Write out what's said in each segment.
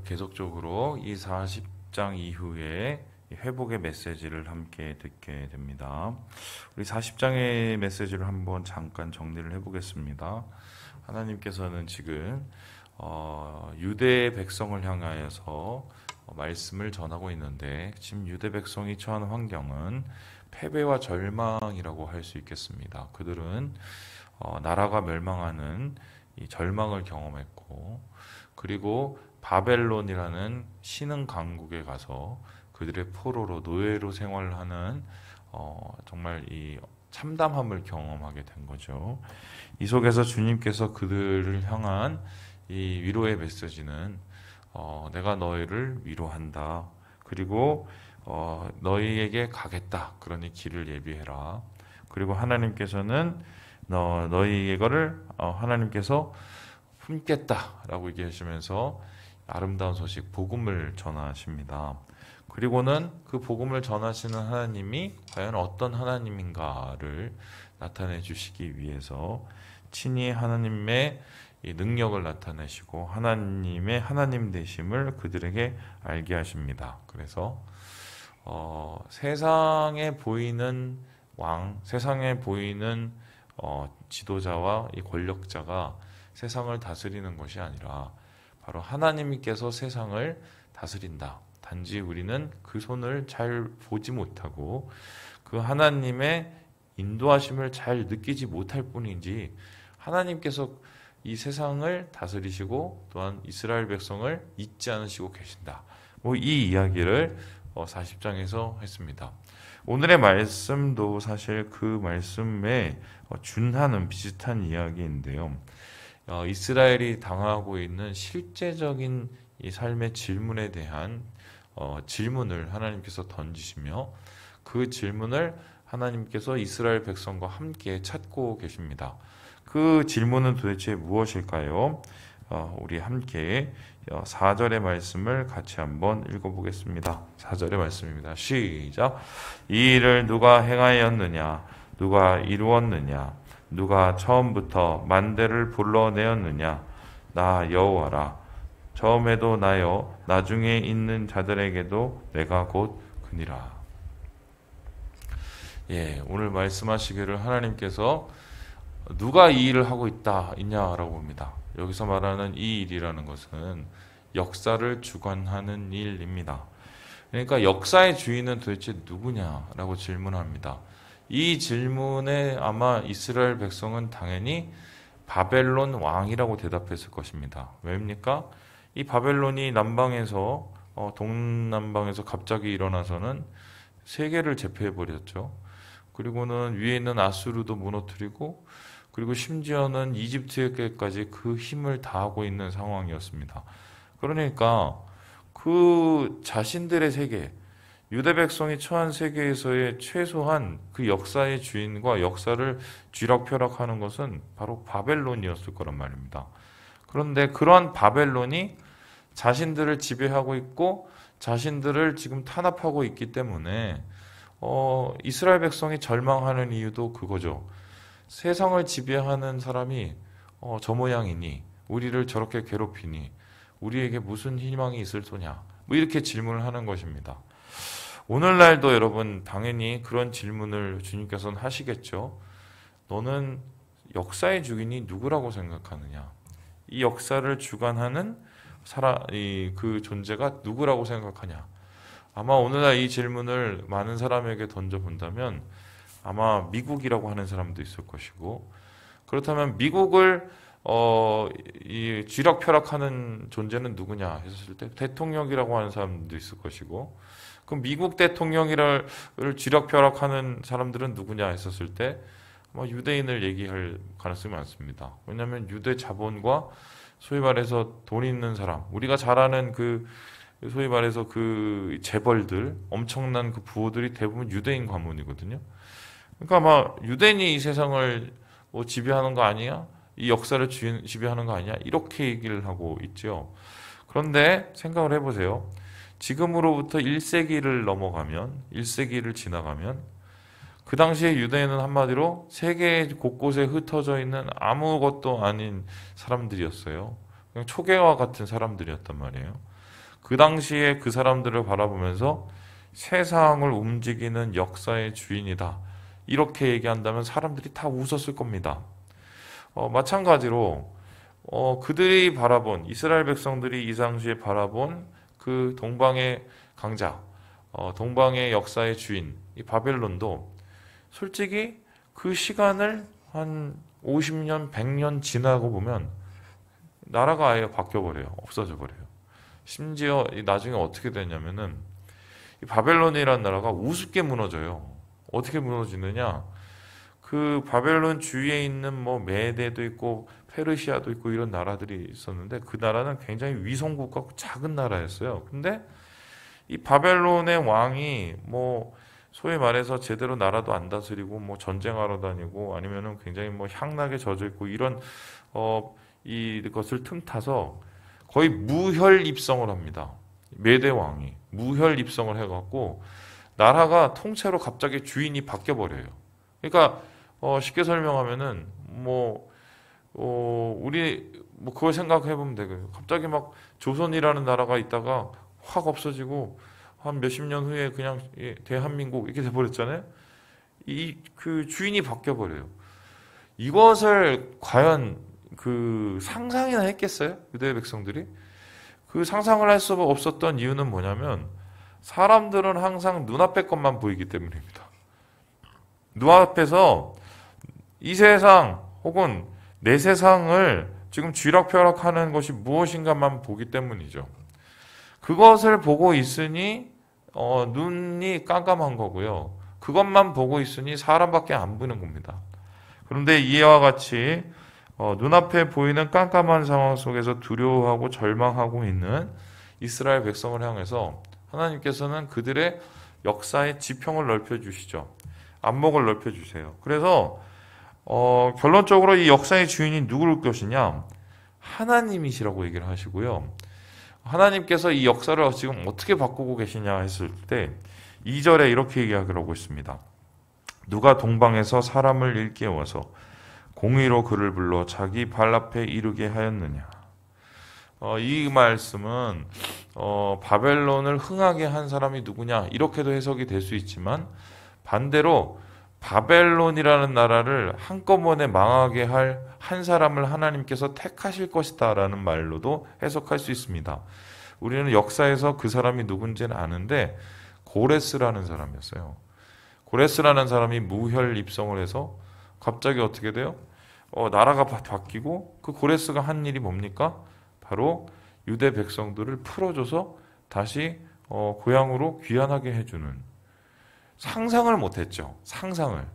계속적으로 이 40장 이후에 회복의 메시지를 함께 듣게 됩니다. 우리 40장의 메시지를 한번 잠깐 정리를 해보겠습니다. 하나님께서는 지금 유대 백성을 향하여서 말씀을 전하고 있는데, 지금 유대 백성이 처한 환경은 패배와 절망이라고 할 수 있겠습니다. 그들은 나라가 멸망하는 이 절망을 경험했고, 그리고 바벨론이라는 신흥 강국에 가서 그들의 포로로 노예로 생활하는 정말 이 참담함을 경험하게 된 거죠. 이 속에서 주님께서 그들을 향한 이 위로의 메시지는 내가 너희를 위로한다. 그리고 너희에게 가겠다. 그러니 길을 예비해라. 그리고 하나님께서는 너희에게를 하나님께서 품겠다라고 얘기하시면서 아름다운 소식, 복음을 전하십니다. 그리고는 그 복음을 전하시는 하나님이 과연 어떤 하나님인가를 나타내 주시기 위해서 친히 하나님의 이 능력을 나타내시고 하나님의 하나님 되심을 그들에게 알게 하십니다. 그래서 세상에 보이는 왕, 세상에 보이는 지도자와 이 권력자가 세상을 다스리는 것이 아니라 바로 하나님께서 세상을 다스린다. 단지 우리는 그 손을 잘 보지 못하고 그 하나님의 인도하심을 잘 느끼지 못할 뿐이지, 하나님께서 이 세상을 다스리시고 또한 이스라엘 백성을 잊지 않으시고 계신다. 이 이야기를 40장에서 했습니다. 오늘의 말씀도 사실 그 말씀에 준하는 비슷한 이야기인데요. 이스라엘이 당하고 있는 실제적인 이 삶의 질문에 대한 질문을 하나님께서 던지시며, 그 질문을 하나님께서 이스라엘 백성과 함께 찾고 계십니다. 그 질문은 도대체 무엇일까요? 우리 함께 4절의 말씀을 같이 한번 읽어보겠습니다. 4절의 말씀입니다. 시작. 이 일을 누가 행하였느냐? 누가 이루었느냐? 누가 처음부터 만대를 불러내었느냐? 나 여호와라. 처음에도 나요, 나중에 있는 자들에게도 내가 곧 그니라. 오늘 말씀하시기를 하나님께서 누가 이 일을 하고 있냐라고 봅니다. 여기서 말하는 이 일이라는 것은 역사를 주관하는 일입니다. 그러니까 역사의 주인은 도대체 누구냐라고 질문합니다. 이 질문에 아마 이스라엘 백성은 당연히 바벨론 왕이라고 대답했을 것입니다. 왜입니까? 이 바벨론이 남방에서 동남방에서 갑자기 일어나서는 세계를 제패해버렸죠. 그리고는 위에 있는 아수르도 무너뜨리고, 그리고 심지어는 이집트에게까지 그 힘을 다하고 있는 상황이었습니다. 그러니까 그 자신들의 세계, 유대 백성이 처한 세계에서의 최소한 그 역사의 주인과 역사를 쥐락펴락하는 것은 바로 바벨론이었을 거란 말입니다. 그런데 그러한 바벨론이 자신들을 지배하고 있고 자신들을 지금 탄압하고 있기 때문에 이스라엘 백성이 절망하는 이유도 그거죠. 세상을 지배하는 사람이 저 모양이니, 우리를 저렇게 괴롭히니 우리에게 무슨 희망이 있을 소냐, 이렇게 질문을 하는 것입니다. 오늘날도 여러분 당연히 그런 질문을 주님께서는 하시겠죠. 너는 역사의 주인이 누구라고 생각하느냐? 이 역사를 주관하는 그 존재가 누구라고 생각하냐? 아마 오늘날 이 질문을 많은 사람에게 던져본다면 아마 미국이라고 하는 사람도 있을 것이고, 그렇다면 미국을 이 쥐락펴락하는 존재는 누구냐 했을 때 대통령이라고 하는 사람도 있을 것이고, 그럼 미국 대통령을 쥐락펴락하는 사람들은 누구냐 했었을 때 아마 유대인을 얘기할 가능성이 많습니다. 왜냐하면 유대 자본과 소위 말해서 돈 있는 사람, 우리가 잘 아는 그 소위 말해서 그 재벌들, 엄청난 그 부호들이 대부분 유대인 가문이거든요. 그러니까 아마 유대인이 이 세상을 지배하는 거 아니야? 이 역사를 지배하는 거 아니야? 이렇게 얘기를 하고 있죠. 그런데 생각을 해보세요. 지금으로부터 1세기를 넘어가면, 1세기를 지나가면 그 당시에 유대인은 한마디로 세계 곳곳에 흩어져 있는 아무것도 아닌 사람들이었어요. 그냥 초계와 같은 사람들이었단 말이에요. 그 당시에 그 사람들을 바라보면서 세상을 움직이는 역사의 주인이다. 이렇게 얘기한다면 사람들이 다 웃었을 겁니다. 마찬가지로 그들이 바라본 이스라엘 백성들이 이 당시에 바라본 그 동방의 강자, 동방의 역사의 주인 이 바벨론도 솔직히 그 시간을 한 50년, 100년 지나고 보면 나라가 아예 바뀌어버려요. 없어져 버려요. 심지어 나중에 어떻게 되냐면은 이 바벨론이라는 나라가 우습게 무너져요. 어떻게 무너지느냐? 그 바벨론 주위에 있는 뭐 메대도 있고 페르시아도 있고 이런 나라들이 있었는데 그 나라는 굉장히 위성국가 작은 나라였어요. 근데 이 바벨론의 왕이 뭐 소위 말해서 제대로 나라도 안 다스리고 뭐 전쟁하러 다니고 아니면은 굉장히 뭐 향락에 젖어 있고 이런 이것을 틈타서 거의 무혈 입성을 합니다. 메대 왕이 무혈 입성을 해갖고 나라가 통째로 갑자기 주인이 바뀌어 버려요. 그러니까 쉽게 설명하면은 우리 뭐 그걸 생각해 보면 되고요. 갑자기 막 조선이라는 나라가 있다가 확 없어지고 한 몇십 년 후에 그냥 대한민국 이렇게 돼버렸잖아요. 그 주인이 바뀌어 버려요. 이것을 과연 그 상상이나 했겠어요? 유대 백성들이? 그 상상을 할 수 없었던 이유는 뭐냐면 사람들은 항상 눈앞의 것만 보이기 때문입니다. 눈앞에서 이 세상 혹은 내 세상을 지금 쥐락펴락하는 것이 무엇인가만 보기 때문이죠. 그것을 보고 있으니 눈이 깜깜한 거고요. 그것만 보고 있으니 사람밖에 안 보이는 겁니다. 그런데 이와 같이 눈앞에 보이는 깜깜한 상황 속에서 두려워하고 절망하고 있는 이스라엘 백성을 향해서 하나님께서는 그들의 역사의 지평을 넓혀주시죠. 안목을 넓혀주세요. 그래서 결론적으로 이 역사의 주인이 누구일 것이냐? 하나님이시라고 얘기를 하시고요. 하나님께서 이 역사를 지금 어떻게 바꾸고 계시냐 했을 때 2절에 이렇게 얘기하고 있습니다. 누가 동방에서 사람을 일깨워서 공의로 그를 불러 자기 발 앞에 이르게 하였느냐. 이 말씀은 바벨론을 흥하게 한 사람이 누구냐 이렇게도 해석이 될 수 있지만 반대로 바벨론이라는 나라를 한꺼번에 망하게 할 한 사람을 하나님께서 택하실 것이다 라는 말로도 해석할 수 있습니다. 우리는 역사에서 그 사람이 누군지는 아는데 고레스라는 사람이었어요. 고레스라는 사람이 무혈 입성을 해서 갑자기 어떻게 돼요? 나라가 바뀌고 그 고레스가 한 일이 뭡니까? 바로 유대 백성들을 풀어줘서 다시 고향으로 귀환하게 해주는 상상을 못했죠. 상상을.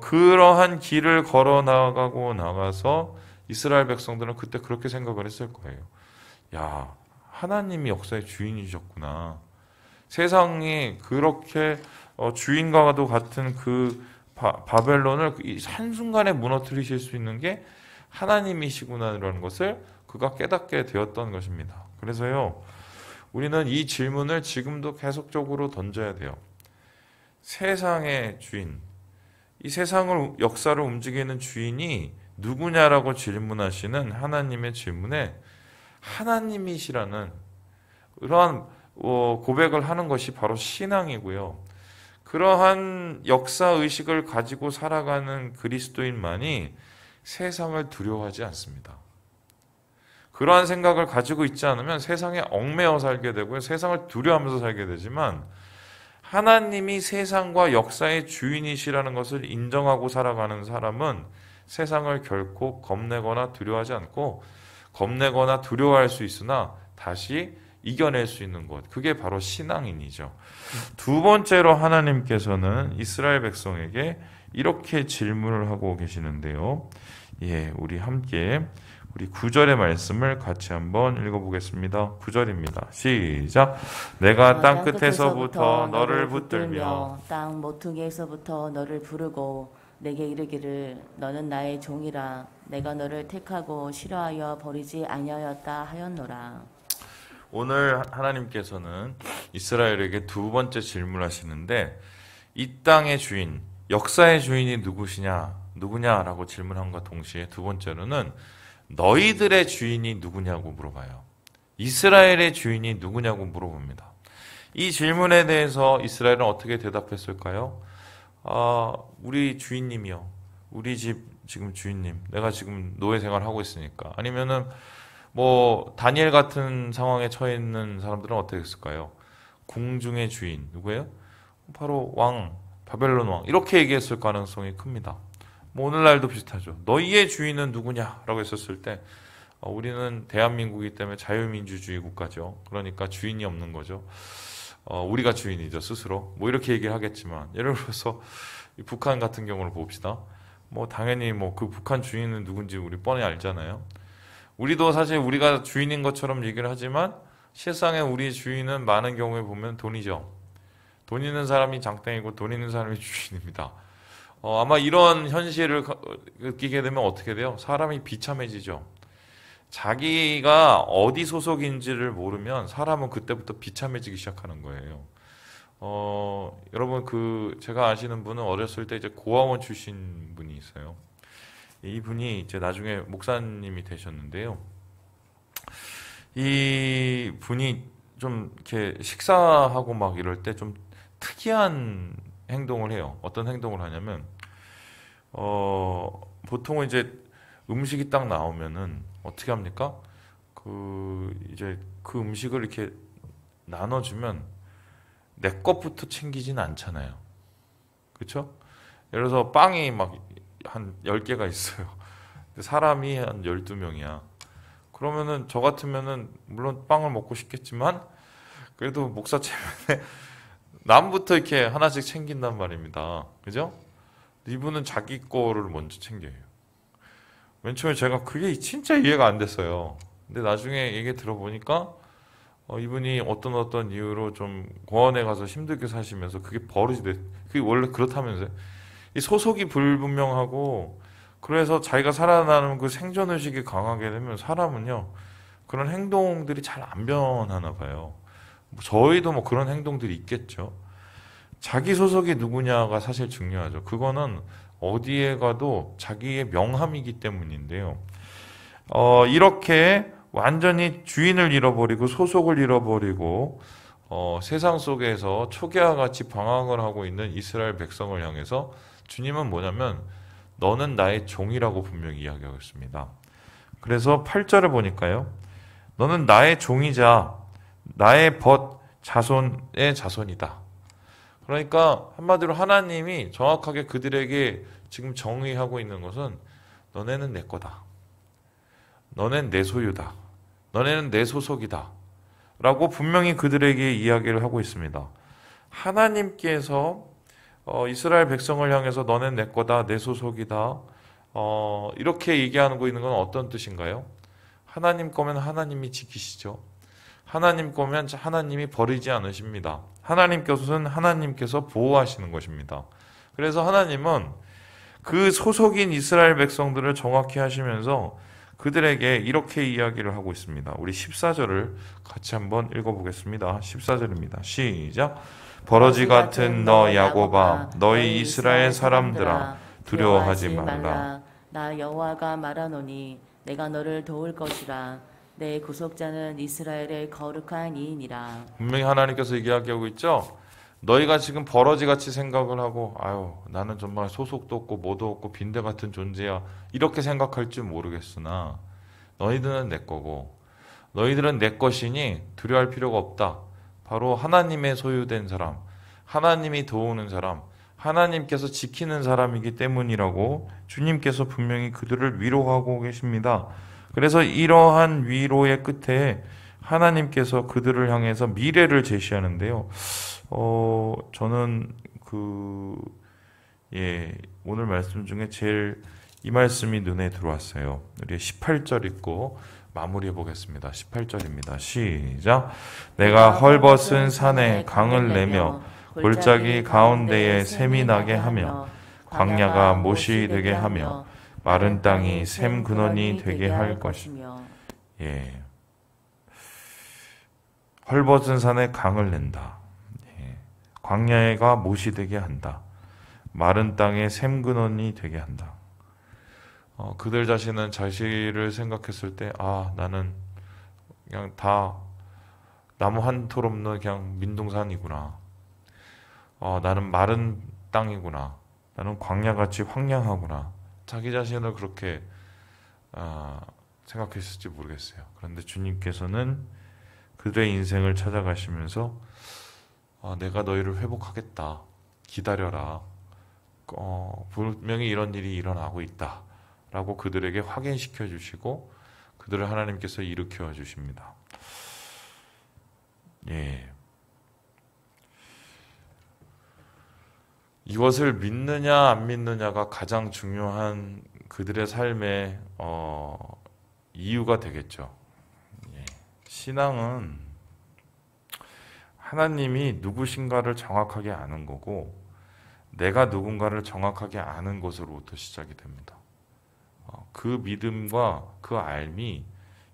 그러한 길을 걸어 나가고 나가서 이스라엘 백성들은 그때 그렇게 생각을 했을 거예요. 야, 하나님이 역사의 주인이셨구나. 세상이 그렇게 주인과도 같은 그 바벨론을 한순간에 무너뜨리실 수 있는 게 하나님이시구나라는 것을 그가 깨닫게 되었던 것입니다. 그래서요, 우리는 이 질문을 지금도 계속적으로 던져야 돼요. 세상의 주인, 이 세상을 역사를 움직이는 주인이 누구냐라고 질문하시는 하나님의 질문에 하나님이시라는 그러한 고백을 하는 것이 바로 신앙이고요. 그러한 역사의식을 가지고 살아가는 그리스도인만이 세상을 두려워하지 않습니다. 그러한 생각을 가지고 있지 않으면 세상에 얽매여 살게 되고요. 세상을 두려워하면서 살게 되지만 하나님이 세상과 역사의 주인이시라는 것을 인정하고 살아가는 사람은 세상을 결코 겁내거나 두려워하지 않고 겁내거나 두려워할 수 있으나 다시 이겨낼 수 있는 것. 그게 바로 신앙인이죠. 두 번째로 하나님께서는 이스라엘 백성에게 이렇게 질문을 하고 계시는데요. 우리 함께 우리 9절의 말씀을 같이 한번 읽어보겠습니다. 9절입니다. 시작. 내가 땅 끝에서부터 너를 붙들며 땅 모퉁이에서부터 너를 부르고 내게 이르기를 너는 나의 종이라 내가 너를 택하고 싫어하여 버리지 아니하였다 하였노라. 오늘 하나님께서는 이스라엘에게 두 번째 질문하시는데 이 땅의 주인, 역사의 주인이 누구냐라고 질문함과 동시에 두 번째로는 너희들의 주인이 누구냐고 물어봐요. 이스라엘의 주인이 누구냐고 물어봅니다. 이 질문에 대해서 이스라엘은 어떻게 대답했을까요? 우리 주인님이요. 우리 집 지금 주인님. 내가 지금 노예 생활하고 있으니까. 아니면은 뭐 다니엘 같은 상황에 처해 있는 사람들은 어떻게 했을까요? 궁중의 주인 누구예요? 바로 왕, 바벨론 왕. 이렇게 얘기했을 가능성이 큽니다. 뭐 오늘날도 비슷하죠. 너희의 주인은 누구냐라고 했었을 때 우리는 대한민국이기 때문에 자유민주주의 국가죠. 그러니까 주인이 없는 거죠. 우리가 주인이죠, 스스로. 뭐 이렇게 얘기를 하겠지만 예를 들어서 북한 같은 경우를 봅시다. 뭐 당연히 뭐 그 북한 주인은 누군지 우리 뻔히 알잖아요. 우리도 사실 우리가 주인인 것처럼 얘기를 하지만 실상에 우리 주인은 많은 경우에 보면 돈이죠. 돈 있는 사람이 장땡이고 돈 있는 사람이 주인입니다. 아마 이런 현실을 느끼게 되면 어떻게 돼요? 사람이 비참해지죠. 자기가 어디 소속인지를 모르면 사람은 그때부터 비참해지기 시작하는 거예요. 여러분 제가 아시는 분은 어렸을 때 이제 고아원 출신 분이 있어요. 이분이 이제 나중에 목사님이 되셨는데요. 이 분이 좀 이렇게 식사하고 막 이럴 때 좀 특이한 행동을 해요. 어떤 행동을 하냐면, 보통은 이제 음식이 딱 나오면은 어떻게 합니까? 이제 그 음식을 이렇게 나눠주면 내 것부터 챙기진 않잖아요. 그렇죠? 예를 들어서 빵이 막 한 10개가 있어요. 근데 사람이 한 12명이야. 그러면은 저 같으면은 물론 빵을 먹고 싶겠지만 그래도 목사 체면에 남부터 이렇게 하나씩 챙긴단 말입니다. 그죠? 이분은 자기 거를 먼저 챙겨요. 맨 처음에 제가 그게 진짜 이해가 안 됐어요. 근데 나중에 얘기 들어보니까 이분이 어떤 이유로 좀 고아원에 가서 힘들게 사시면서 그게 버릇이 그게 원래 그렇다면서요. 이 소속이 불분명하고 그래서 자기가 살아나는 그 생존의식이 강하게 되면 사람은요 그런 행동들이 잘 안 변하나 봐요. 저희도 뭐 그런 행동들이 있겠죠. 자기 소속이 누구냐가 사실 중요하죠. 그거는 어디에 가도 자기의 명함이기 때문인데요. 이렇게 완전히 주인을 잃어버리고 소속을 잃어버리고 세상 속에서 초기와 같이 방황을 하고 있는 이스라엘 백성을 향해서 주님은 뭐냐면 너는 나의 종이라고 분명히 이야기하고 있습니다. 그래서 8절을 보니까요. 너는 나의 종이자 나의 벗 자손의 자손이다. 그러니까 한마디로 하나님이 정확하게 그들에게 지금 정의하고 있는 것은 너네는 내 거다. 너네는 내 소유다. 너네는 내 소속이다. 라고 분명히 그들에게 이야기를 하고 있습니다. 하나님께서 이스라엘 백성을 향해서 너는 내 거다, 내 소속이다. 이렇게 얘기하고 있는 건 어떤 뜻인가요? 하나님 거면 하나님이 지키시죠. 하나님 거면 하나님이 버리지 않으십니다. 하나님 것은 하나님께서 보호하시는 것입니다. 그래서 하나님은 그 소속인 이스라엘 백성들을 정확히 하시면서 그들에게 이렇게 이야기를 하고 있습니다. 우리 14절을 같이 한번 읽어보겠습니다. 14절입니다. 시작. 버러지 같은 너 야곱아 너희 이스라엘 사람들아 두려워하지 말라. 나 여호와가 말하노니 내가 너를 도울 것이라. 내 구속자는 이스라엘의 거룩한 이인이라. 분명히 하나님께서 이야기하고 있죠. 너희가 지금 버러지같이 생각을 하고 나는 정말 소속도 없고 뭐도 없고 빈대 같은 존재야 이렇게 생각할 줄 모르겠으나 너희들은 내 거고 너희들은 내 것이니 두려워할 필요가 없다. 바로 하나님의 소유된 사람, 하나님이 도우는 사람, 하나님께서 지키는 사람이기 때문이라고 주님께서 분명히 그들을 위로하고 계십니다. 그래서 이러한 위로의 끝에 하나님께서 그들을 향해서 미래를 제시하는데요. 저는 오늘 말씀 중에 제일 이 말씀이 눈에 들어왔어요. 우리 18절 읽고 마무리해 보겠습니다. 18절입니다. 시작. 내가 헐벗은 산에 강을 내며 골짜기 가운데에 샘이 나게 하며 광야가 못이 되게 하며 마른 땅이 샘 근원이 되게 할 것이며. 헐벗은 산에 강을 낸다. 광야가 못이 되게 한다. 마른 땅에 샘 근원이 되게 한다. 그들 자신은 자신을 생각했을 때 나는 그냥 다 나무 한 톨 없는 그냥 민둥산이구나. 나는 마른 땅이구나. 나는 광야같이 황량하구나. 자기 자신을 그렇게 생각했을지 모르겠어요. 그런데 주님께서는 그들의 인생을 찾아가시면서 내가 너희를 회복하겠다. 기다려라. 분명히 이런 일이 일어나고 있다. 라고 그들에게 확인시켜 주시고 그들을 하나님께서 일으켜 주십니다. 예. 이것을 믿느냐 안 믿느냐가 가장 중요한 그들의 삶의 이유가 되겠죠. 예. 신앙은 하나님이 누구신가를 정확하게 아는 거고 내가 누군가를 정확하게 아는 것으로부터 시작이 됩니다. 그 믿음과 그 알미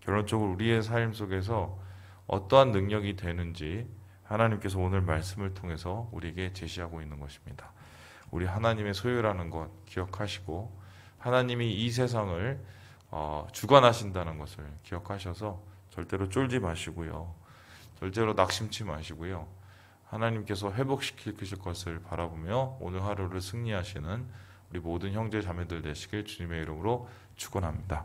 결론적으로 우리의 삶 속에서 어떠한 능력이 되는지 하나님께서 오늘 말씀을 통해서 우리에게 제시하고 있는 것입니다. 우리 하나님의 소유라는 것 기억하시고 하나님이 이 세상을 주관하신다는 것을 기억하셔서 절대로 쫄지 마시고요. 절대로 낙심치 마시고요. 하나님께서 회복시킬 것을 바라보며 오늘 하루를 승리하시는 우리 모든 형제 자매들 되시길 주님의 이름으로 축원합니다.